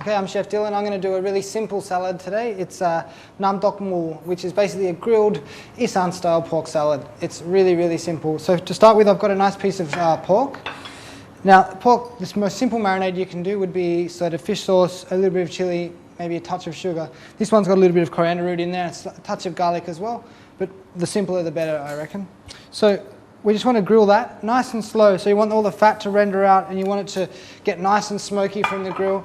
Okay, I'm Chef Dylan. I'm going to do a really simple salad today. It's nam dok mu, which is basically a grilled Isan style pork salad. It's really, really simple. So to start with, I've got a nice piece of pork. Now, pork, the most simple marinade you can do would be sort of fish sauce, a little bit of chili, maybe a touch of sugar. This one's got a little bit of coriander root in there, it's a touch of garlic as well, but the simpler the better, I reckon. So we just want to grill that nice and slow. So you want all the fat to render out and you want it to get nice and smoky from the grill.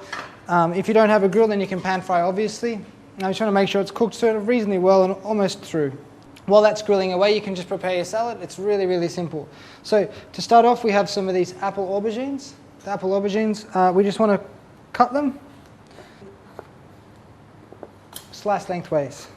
If you don't have a grill, then you can pan fry, obviously. Now, just want to make sure it's cooked sort of reasonably well and almost through. While that's grilling away, you can just prepare your salad. It's really, really simple. So to start off, we have some of these apple aubergines. The apple aubergines, we just want to cut them, slice lengthways.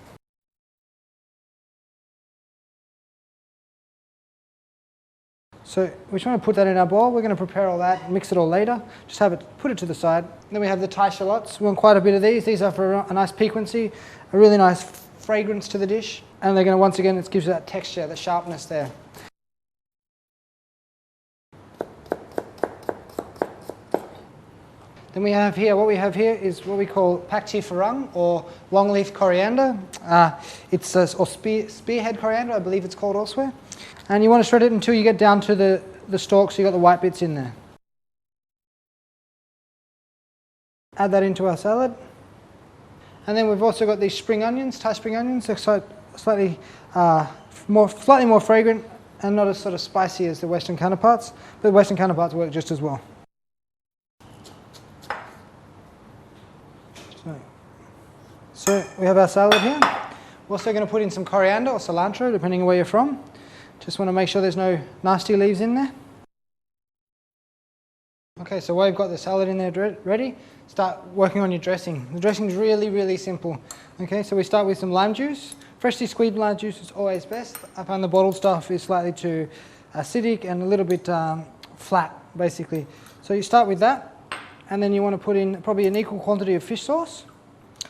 So we just want to put that in our bowl. We're going to prepare all that, mix it all later. Just have it, put it to the side. Then we have the Thai shallots. We want quite a bit of these. These are for a nice piquancy, a really nice fragrance to the dish. And they're going to, once again, it gives you that texture, the sharpness there. Then we have here, what we have here is what we call pak chi farang, or longleaf coriander. It's or spearhead coriander, I believe it's called elsewhere. And you want to shred it until you get down to the stalks, so you got the white bits in there. Add that into our salad. And then we've also got these spring onions, Thai spring onions. They're slightly more fragrant and not as sort of spicy as the Western counterparts, but the Western counterparts work just as well. So we have our salad here. We're also going to put in some coriander or cilantro, depending on where you're from. Just want to make sure there's no nasty leaves in there. Okay, so while you've got the salad in there ready, start working on your dressing. The dressing's really, really simple. Okay, so we start with some lime juice. Freshly squeezed lime juice is always best. I find the bottled stuff is slightly too acidic and a little bit flat, basically. So you start with that, and then you want to put in probably an equal quantity of fish sauce,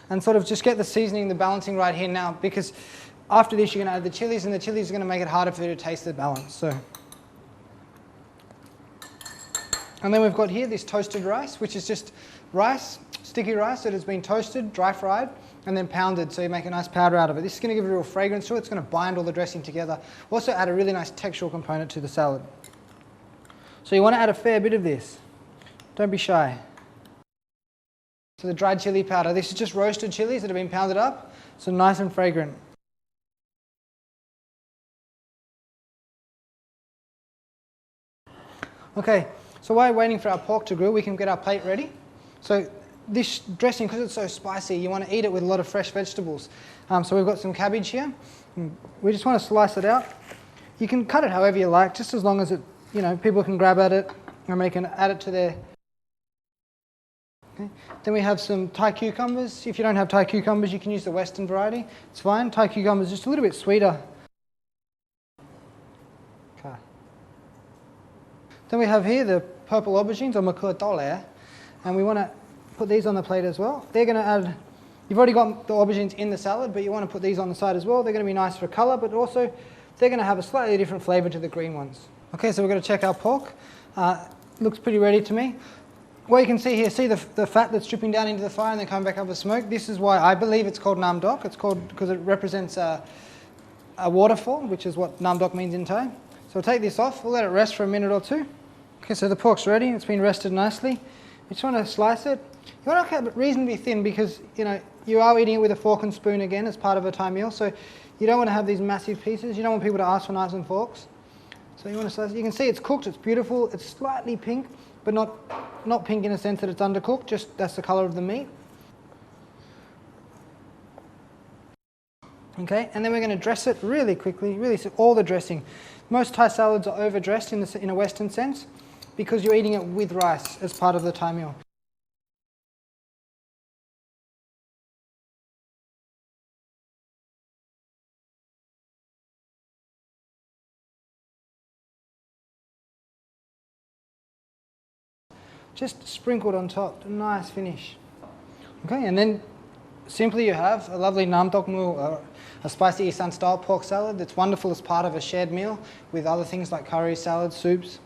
and sort of just get the seasoning, the balancing right here now, because after this you're going to add the chilies, and the chilies are going to make it harder for you to taste the balance. So. And then we've got here this toasted rice, which is just rice, sticky rice that has been toasted, dry fried, and then pounded, so you make a nice powder out of it. This is going to give it a real fragrance to it. It's going to bind all the dressing together. Also add a really nice textural component to the salad. So you want to add a fair bit of this. Don't be shy. So the dried chili powder. This is just roasted chilies that have been pounded up, so nice and fragrant. Okay, so while we're waiting for our pork to grill, we can get our plate ready. So this dressing, because it's so spicy, you want to eat it with a lot of fresh vegetables. So we've got some cabbage here. We just want to slice it out. You can cut it however you like, just as long as it, people can grab at it and they can add it to their. Okay. Then we have some Thai cucumbers. If you don't have Thai cucumbers, you can use the Western variety. It's fine. Thai cucumbers just a little bit sweeter. Okay. Then we have here the purple aubergines, or makua tole, and we want to put these on the plate as well. They're going to add, you've already got the aubergines in the salad, but you want to put these on the side as well. They're going to be nice for colour, but also they're going to have a slightly different flavour to the green ones. Okay, so we're going to check our pork. Looks pretty ready to me. What you can see here, see the fat that's dripping down into the fire and then coming back up with smoke. This is why I believe it's called nam dok. It's called because it represents a waterfall, which is what nam dok means in Thai. So we'll take this off. We'll let it rest for a minute or two. Okay, so the pork's ready. It's been rested nicely. You just want to slice it. You want to cut it reasonably thin because you are eating it with a fork and spoon again as part of a Thai meal. So you don't want to have these massive pieces. You don't want people to ask for knives and forks. So you want to slice it. You can see it's cooked. It's beautiful. It's slightly pink, but not pink in a sense that it's undercooked. Just that's the color of the meat. Okay, and then we're going to dress it really quickly. Really, all the dressing. Most Thai salads are overdressed in a Western sense, because you're eating it with rice as part of the Thai meal. Just sprinkled on top, a nice finish. Okay, and then simply you have a lovely nam dok mu, a spicy Isan style pork salad that's wonderful as part of a shared meal with other things like curry, salads, soups.